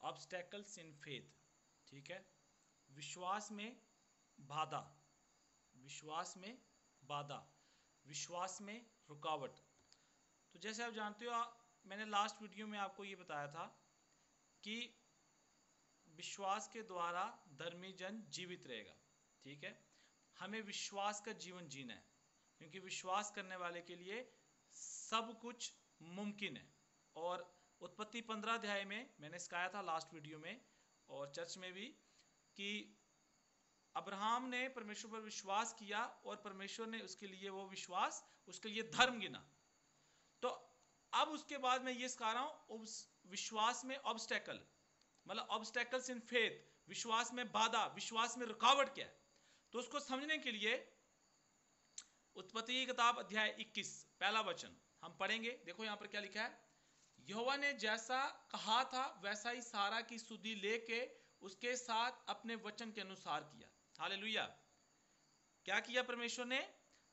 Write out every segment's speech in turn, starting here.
Obstacles in faith, ठीक है, विश्वास में बाधा, विश्वास में बाधा, विश्वास में रुकावट। तो जैसे आप जानते हो, मैंने लास्ट वीडियो में आपको ये बताया था कि विश्वास के द्वारा धर्मी जन जीवित रहेगा, ठीक है। हमें विश्वास का जीवन जीना है, क्योंकि विश्वास करने वाले के लिए सब कुछ मुमकिन है। और उत्पत्ति 15 अध्याय में मैंने सिखाया था लास्ट वीडियो में और चर्च में भी कि अब्राहम ने परमेश्वर पर विश्वास किया और परमेश्वर ने उसके लिए वो विश्वास उसके लिए धर्म गिना। तो अब उसके बाद मैं ये सिखा रहा हूं विश्वास में ऑब्स्टेकल, मतलब ऑब्स्टेकल्स इन फेथ, विश्वास में बाधा, विश्वास में रुकावट क्या है। तो उसको समझने के लिए उत्पत्ति की किताब अध्याय 21 पहला वचन हम पढ़ेंगे। देखो यहां पर क्या लिखा है, यहोवा ने जैसा कहा था वैसा ही सारा की सुधि लेके उसके साथ अपने वचन के अनुसार किया। हालेलुया। क्या किया परमेश्वर ने?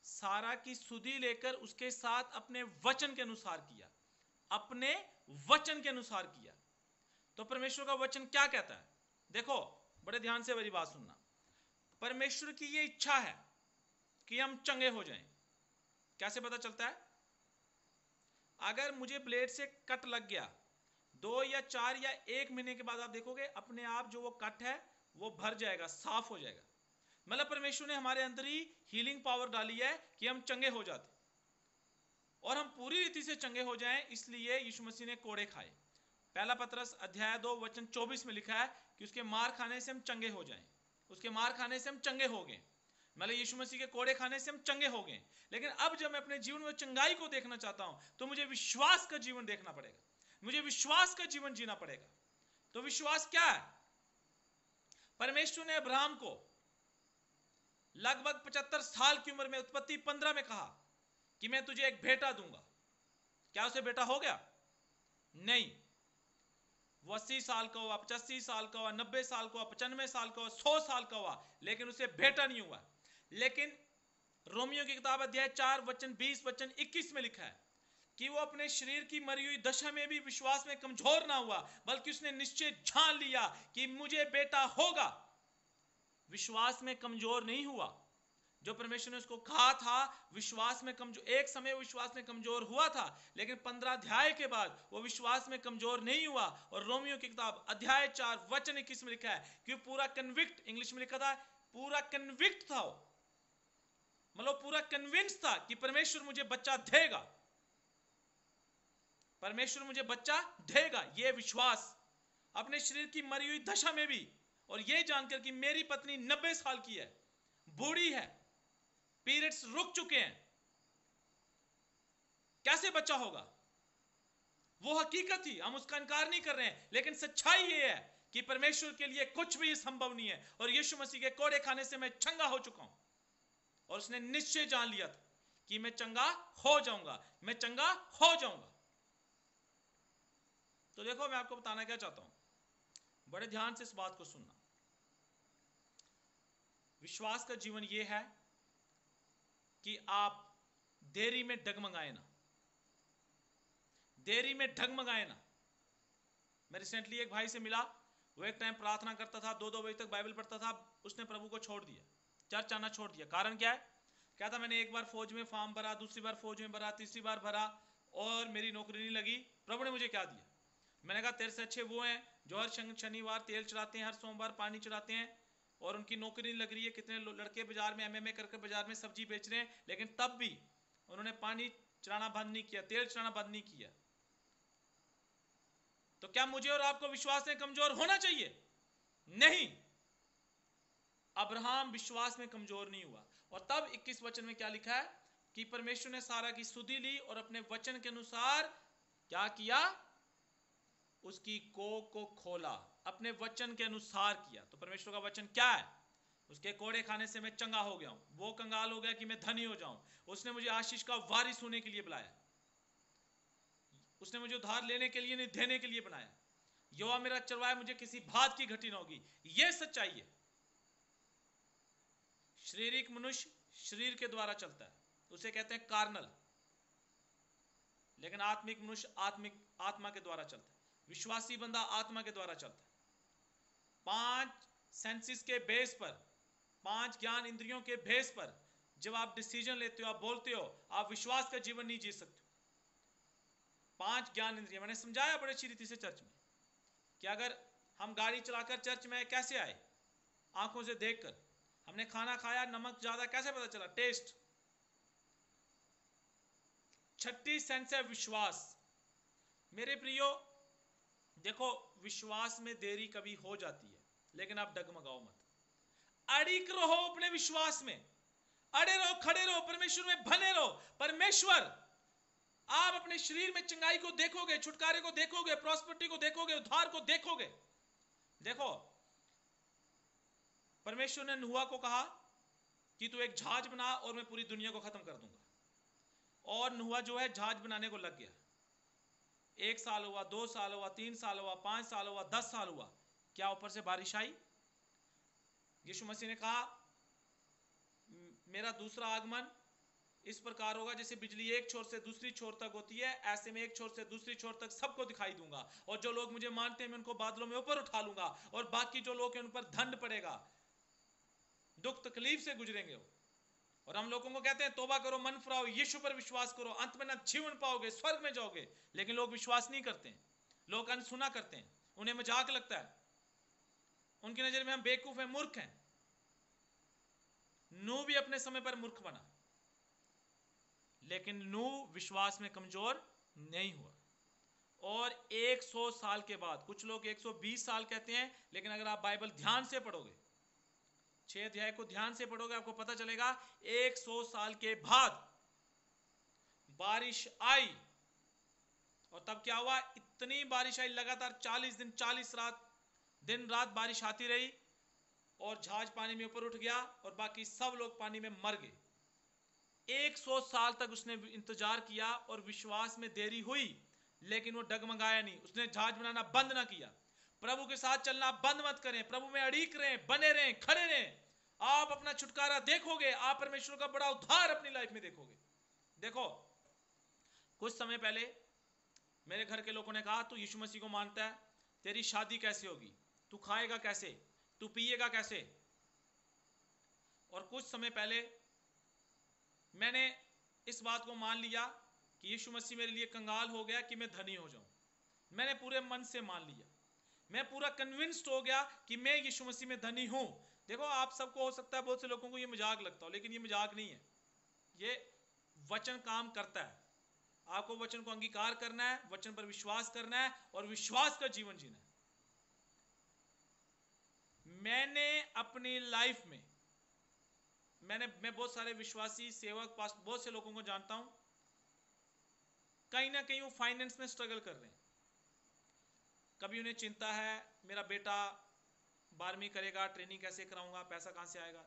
सारा की सुधि लेकर उसके साथ अपने वचन के अनुसार किया, अपने वचन के अनुसार किया। तो परमेश्वर का वचन क्या कहता है? देखो बड़े ध्यान से मेरी बात सुनना। परमेश्वर की यह इच्छा है कि हम चंगे हो जाएं। कैसे पता चलता है? अगर मुझे ब्लेड से कट लग गया, 2 या 4 या 1 महीने के बाद आप देखोगे अपने आप जो वो कट है वो भर जाएगा, साफ हो जाएगा। मतलब परमेश्वर ने हमारे अंदर ही हीलिंग पावर डाली है कि हम चंगे हो जाते, और हम पूरी रीति से चंगे हो जाएं। इसलिए यीशु मसीह ने कोड़े खाए। पहला पतरस अध्याय 2 वचन 24 में लिखा है कि उसके मार खाने से हम चंगे हो जाएं, उसके मार खाने से हम चंगे हो गए, मतलब यीशु मसीह के कोड़े खाने से हम चंगे हो गए। लेकिन अब जब मैं अपने जीवन में चंगाई को देखना चाहता हूं तो मुझे विश्वास का जीवन देखना पड़ेगा, मुझे विश्वास का जीवन जीना पड़ेगा। तो विश्वास क्या है? परमेश्वर ने अब्राहम को लगभग 75 साल की उम्र में उत्पत्ति 15 में कहा कि मैं तुझे एक बेटा दूंगा। क्या उसे बेटा हो गया? नहीं। वो 80 साल का हुआ, 85 साल का हुआ, 90 साल का हुआ, 95 साल का हुआ, 100 साल का हुआ, लेकिन उसे बेटा नहीं हुआ। लेकिन रोमियो की किताब अध्याय 4 वचन 20 वचन 21 में लिखा है कि वो अपने शरीर की मरी हुई दशा में भी विश्वास में कमजोर ना हुआ, बल्कि उसने निश्चय ठान लिया कि मुझे बेटा होगा। विश्वास में कमजोर नहीं हुआ। जो परमेश्वर ने उसको कहा था विश्वास में कमजोर, एक समय विश्वास में कमजोर हुआ था, लेकिन 15 अध्याय के बाद वो विश्वास में कमजोर नहीं हुआ। और रोमियो की किताब अध्याय 4 वचन 21 में लिखा है कि पूरा कन्विक्ट, इंग्लिश में लिखा था पूरा कन्विक्ट था, मतलब पूरा कन्विंस था कि परमेश्वर मुझे बच्चा देगा, परमेश्वर मुझे बच्चा देगा। यह विश्वास अपने शरीर की मरी हुई दशा में भी, और यह जानकर कि मेरी पत्नी 90 साल की है, बूढ़ी है, पीरियड्स रुक चुके हैं, कैसे बच्चा होगा? वो हकीकत थी, हम उसका इनकार नहीं कर रहे हैं, लेकिन सच्चाई यह है कि परमेश्वर के लिए कुछ भी संभव नहीं है। और यीशु मसीह के कोड़े खाने से मैं चंगा हो चुका हूं, और उसने निश्चय जान लिया था कि मैं चंगा हो जाऊंगा, मैं चंगा हो जाऊंगा। तो देखो मैं आपको बताना क्या चाहता हूं, बड़े ध्यान से इस बात को सुनना। विश्वास का जीवन यह है कि आप देरी में डगमगाए ना, देरी में डगमगाए ना। मैं रिसेंटली एक भाई से मिला, वो एक टाइम प्रार्थना करता था, 2-2 बजे तक बाइबल पढ़ता था, उसने प्रभु को छोड़ दिया, चर्च आना छोड़ दिया। कारण क्या है? क्या था, मैंने एक बार फौज में फॉर्म भरा, दूसरी बार फौज में भरा, तीसरी बार भरा और मेरी नौकरी नहीं लगी। प्रभु ने मुझे क्या दिया? मैंने कहा तेरे से अच्छे वो हैं जो हर शनिवार तेल चढ़ाते हैं, हर सोमवार पानी चढ़ाते हैं, और उनकी नौकरी नहीं लग रही है। कितने लड़के बाजार में एमएमए करके बाजार में सब्जी बेच रहे हैं, लेकिन तब भी उन्होंने पानी चढ़ाना बंद नहीं किया, तेल चढ़ाना बंद नहीं किया। तो क्या मुझे और आपको विश्वास में कमजोर होना चाहिए? नहीं। अब्राहम विश्वास में कमजोर नहीं हुआ। और तब 21 वचन में क्या लिखा है कि परमेश्वर ने सारा की सुधि ली और अपने वचन के अनुसार क्या किया? उसकी कोख को खोला, अपने वचन के अनुसार किया। तो परमेश्वर का वचन क्या है? उसके कोड़े खाने से मैं चंगा हो गया हूं, वो कंगाल हो गया कि मैं धनी हो जाऊं। उसने मुझे आशीष का वारिस होने के लिए बुलाया, उसने मुझे उधार लेने के लिए नहीं, देने के लिए बनाया। यहोवा मेरा चरवाहा, मुझे किसी बात की घटी ना होगी। यह सच्चाई है। शारीरिक मनुष्य शरीर के द्वारा चलता है, उसे कहते हैं कार्नल, लेकिन आत्मिक मनुष्य आत्मा के द्वारा चलता है। विश्वासी बंदा आत्मा के द्वारा चलता है। 5 सेंसेस के बेस पर, 5 ज्ञान इंद्रियों के बेस पर जब आप डिसीजन लेते हो, आप बोलते हो, आप विश्वास का जीवन नहीं जी सकते। 5 ज्ञान इंद्रिय मैंने समझाया बड़ी अच्छी रीति से चर्च में कि अगर हम गाड़ी चलाकर चर्च में कैसे आए, आंखों से देखकर। हमने खाना खाया, नमक ज्यादा कैसे पता चला, टेस्ट। छठी सेंस है विश्वास। मेरे प्रियो देखो, विश्वास में देरी कभी हो जाती है, लेकिन आप डगमगाओ मत, अड़िग रहो अपने विश्वास में, अड़े रहो, खड़े रहो, परमेश्वर में बने रहो। परमेश्वर, आप अपने शरीर में चंगाई को देखोगे, छुटकारे को देखोगे, प्रॉस्पेरिटी को देखोगे, उद्धार को देखोगे। देखो, परमेश्वर ने नूह को कहा कि तू एक जहाज बना और मैं पूरी दुनिया को खत्म कर दूंगा। और नूह जो है जहाज बनाने को लग गया। 1 साल हुआ, 2 साल हुआ, 3 साल हुआ, 5 साल हुआ, 10 साल हुआ। क्या ऊपर से बारिश आई? यीशु मसीह ने कहा मेरा दूसरा आगमन इस प्रकार होगा जैसे बिजली एक छोर से दूसरी छोर तक होती है, ऐसे में एक छोर से दूसरी छोर तक सबको दिखाई दूंगा। और जो लोग मुझे मानते हैं मैं उनको बादलों में ऊपर उठा लूंगा, और बाकी जो लोग हैं उन पर दंड पड़ेगा, दुख तकलीफ से गुजरेंगे वो। और हम लोगों को कहते हैं तौबा करो, मन फिराओ, यीशु पर विश्वास करो, अंत में ना जीवन पाओगे, स्वर्ग में जाओगे। लेकिन लोग विश्वास नहीं करते हैं, लोग अनसुना करते हैं, उन्हें मजाक लगता है, उनकी नजर में हम बेवकूफ हैं, मूर्ख हैं। नूह भी अपने समय पर मूर्ख बना, लेकिन नूह विश्वास में कमजोर नहीं हुआ। और 100 साल के बाद, कुछ लोग 120 साल कहते हैं, लेकिन अगर आप बाइबल ध्यान से पढ़ोगे, 6 अध्याय को ध्यान से पढ़ोगे, आपको पता चलेगा 100 साल के बाद बारिश आई। और तब क्या हुआ? इतनी बारिश आई, लगातार 40 दिन 40 रात, दिन रात बारिश आती रही, और जहाज पानी में ऊपर उठ गया, और बाकी सब लोग पानी में मर गए। 100 साल तक उसने इंतजार किया, और विश्वास में देरी हुई, लेकिन वो डगमगाया नहीं, उसने जहाज बनाना बंद ना किया। प्रभु के साथ चलना बंद मत करें, प्रभु में अड़ीक रहें, बने रहें, खड़े रहें। आप अपना छुटकारा देखोगे, आप परमेश्वर का बड़ा उद्धार अपनी लाइफ में देखोगे। देखो, कुछ समय पहले मेरे घर के लोगों ने कहा तू यीशु मसीह को मानता है, तेरी शादी कैसे होगी, तू खाएगा कैसे, तू पिएगा कैसे। और कुछ समय पहले मैंने इस बात को मान लिया कि यीशु मसीह मेरे लिए कंगाल हो गया कि मैं धनी हो जाऊं। मैंने पूरे मन से मान लिया, मैं पूरा कन्विंस्ड हो गया कि मैं यीशु मसीह में धनी हूं। देखो, आप सबको हो सकता है, बहुत से लोगों को ये मजाक लगता हो, लेकिन ये मजाक नहीं है, ये वचन काम करता है। आपको वचन को अंगीकार करना है, वचन पर विश्वास करना है, और विश्वास का जीवन जीना है। मैंने अपनी लाइफ में मैं बहुत सारे विश्वासी सेवक पास बहुत से लोगों को जानता हूं, कहीं ना कहीं वो फाइनेंस में स्ट्रगल कर रहे हैं। कभी उन्हें चिंता है मेरा बेटा 12वीं करेगा, ट्रेनिंग कैसे कराऊंगा, पैसा कहां से आएगा,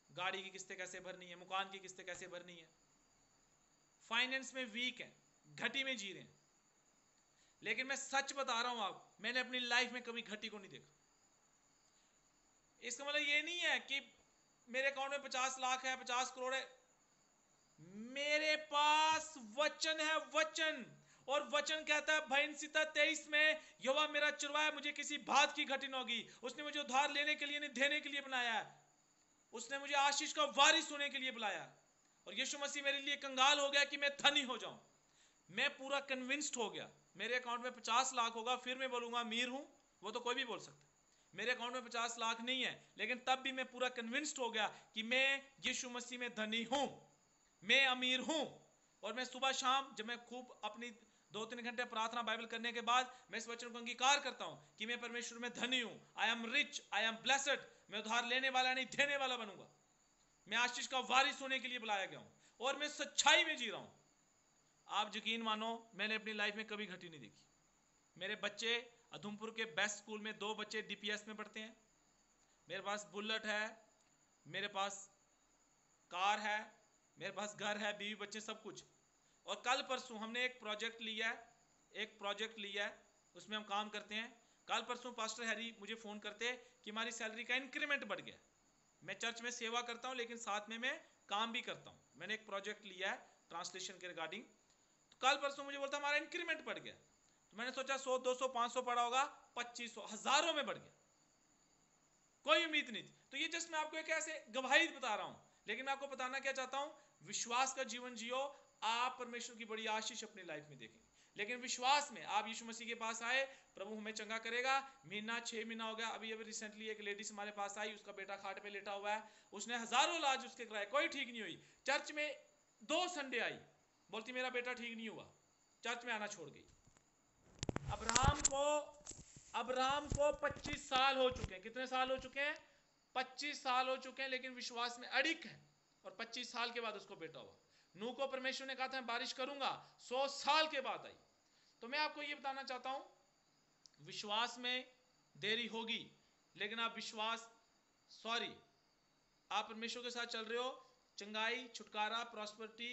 गाड़ी की किस्तें कैसे भरनी है, मकान की किस्तें कैसे भरनी है। फाइनेंस में वीक है, घटी में जी रहे हैं। लेकिन मैं सच बता रहा हूं, आप, मैंने अपनी लाइफ में कभी घटी को नहीं देखा। इसका मतलब ये नहीं है कि मेरे अकाउंट में 50 लाख है, 50 करोड़ है। मेरे पास वचन है, वचन। और वचन कहता है भजन 23 में, यहोवा मेरा चरवाहा, मुझे किसी बात की घटी न होगी। उसने मुझे उधार लेने के लिए नहीं, देने के लिए बनाया है। उसने मुझे आशीष का वारिस होने के लिए बुलाया। और यीशु मसीह मेरे लिए कंगाल हो गया कि मैं धनी हो जाऊं। मैं पूरा कन्विंस्ड हो गया। मेरे अकाउंट में 50 लाख होगा, फिर मैं बोलूंगा अमीर हूं, वो तो कोई भी बोल सकता है। मेरे अकाउंट में 50 लाख नहीं है, लेकिन तब भी मैं पूरा कन्विंस्ड हो गया कि मैं यीशु मसीह में धनी हूं, मैं अमीर हूं। और मैं सुबह शाम जब मैं खूब अपनी 2-3 घंटे प्रार्थना बाइबल करने के बाद मैं इस वचन को अंगीकार करता हूं कि मैं परमेश्वर में धनी हूं। I am rich, I am blessed. मैं उधार लेने वाला नहीं, देने वाला बनूंगा। मैं आशीष का वारिस होने के लिए बुलाया गया हूं, और मैं सच्चाई में जी रहा हूं। आप यकीन मानो, मैंने अपनी लाइफ में कभी घटी नहीं देखी। मेरे बच्चे अधमपुर के बेस्ट स्कूल में, 2 बच्चे डीपीएस में पढ़ते हैं। मेरे पास बुलेट है, मेरे पास कार है, मेरे पास घर है, बीवी बच्चे, सब कुछ। और कल परसों हमने एक प्रोजेक्ट लिया है, उसमें हम काम करते हैं। कल परसों पास्टर हैरी मुझे फ़ोन करते कि हमारी सैलरी का इंक्रीमेंट बढ़ गया। मैं चर्च में सेवा करता हूं, लेकिन साथ में मैं काम भी करता हूं। मैंने एक प्रोजेक्ट लिया है ट्रांसलेशन के रिगार्डिंग। तो कल परसों मुझे बोलता हमारा इंक्रीमेंट बढ़ गया। तो मैंने सोचा 100, 200, 500 पड़ा होगा, 2500, हजारों में बढ़ गया, कोई उम्मीद नहीं थी। तो ये जस्ट मैं आपको एक ऐसे गवाही बता रहा हूं, लेकिन मैं आपको बताना क्या चाहता हूं, विश्वास का जीवन जियो, आप परमेश्वर की बड़ी आशीष अपनी लाइफ में देखेंगे। लेकिन विश्वास में आप यीशु मसीह के पास आए, प्रभु हमें चंगा करेगा, महीना 6 महीना हो गया, अभी रिसेंटली एक लेडीज हमारे पास आई, उसका बेटा खाट पे लेटा हुआ है, उसने हजारों इलाज उसके कराए, कोई ठीक नहीं हुई। चर्च में 2 संडे आई, बोलती मेरा बेटा ठीक नहीं हुआ, चर्च में आना छोड़ गई। अब्राहम को 25 साल हो चुके हैं, कितने साल हो चुके हैं, 25 साल हो चुके हैं, लेकिन विश्वास में अड़िग है, और 25 साल के बाद उसको बेटा हुआ। नूह को परमेश्वर ने कहा था मैं बारिश करूंगा, 100 साल के बाद आई। तो मैं आपको यह बताना चाहता हूं, विश्वास में देरी होगी, लेकिन आप आप परमेश्वर के साथ चल रहे हो, चंगाई, छुटकारा, प्रॉस्पेरिटी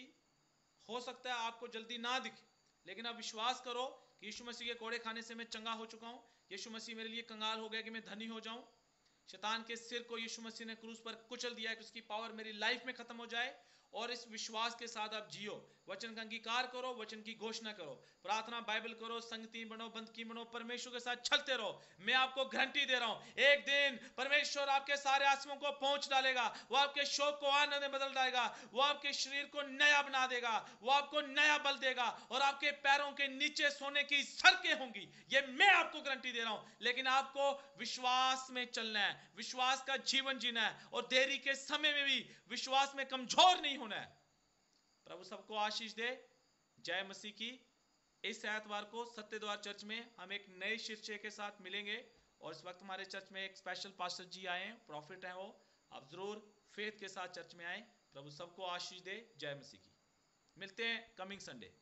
हो सकता है आपको जल्दी ना दिखे, लेकिन आप विश्वास करो कि यीशु मसीह के कोड़े खाने से मैं चंगा हो चुका हूं, यीशु मसीह मेरे लिए कंगाल हो गया कि मैं धनी हो जाऊं, शैतान के सिर को यीशु मसीह ने क्रूस पर कुचल दिया है कि उसकी पावर मेरी लाइफ में खत्म हो जाए। और इस विश्वास के साथ आप जियो, वचन का अंगीकार करो, वचन की घोषणा करो, प्रार्थना बाइबल करो, संगति बनो, बंदगी बनो, परमेश्वर के साथ चलते रहो। मैं आपको गारंटी दे रहा हूं, एक दिन परमेश्वर आपके सारे आंसुओं को पहुंच डालेगा, वो आपके शोक को आनंद में बदल देगा, वो आपके शरीर को नया बना देगा, वो आपको नया बल देगा, और आपके पैरों के नीचे सोने की सड़कें होंगी, ये मैं आपको गारंटी दे रहा हूं। लेकिन आपको विश्वास में चलना है, विश्वास का जीवन जीना है, और देरी के समय में भी विश्वास में कमजोर नहीं होना है। प्रभु सबको आशीष दे। जय मसीह की। इस एतवार को सत्य द्वार चर्च में हम एक नए शीर्षक के साथ मिलेंगे, और इस वक्त हमारे चर्च में एक स्पेशल पास्टर जी आए हैं, प्रॉफिट हैं वो, आप जरूर फेथ के साथ चर्च में आए। प्रभु सबको आशीष दे। जय मसीह की। मिलते हैं कमिंग संडे।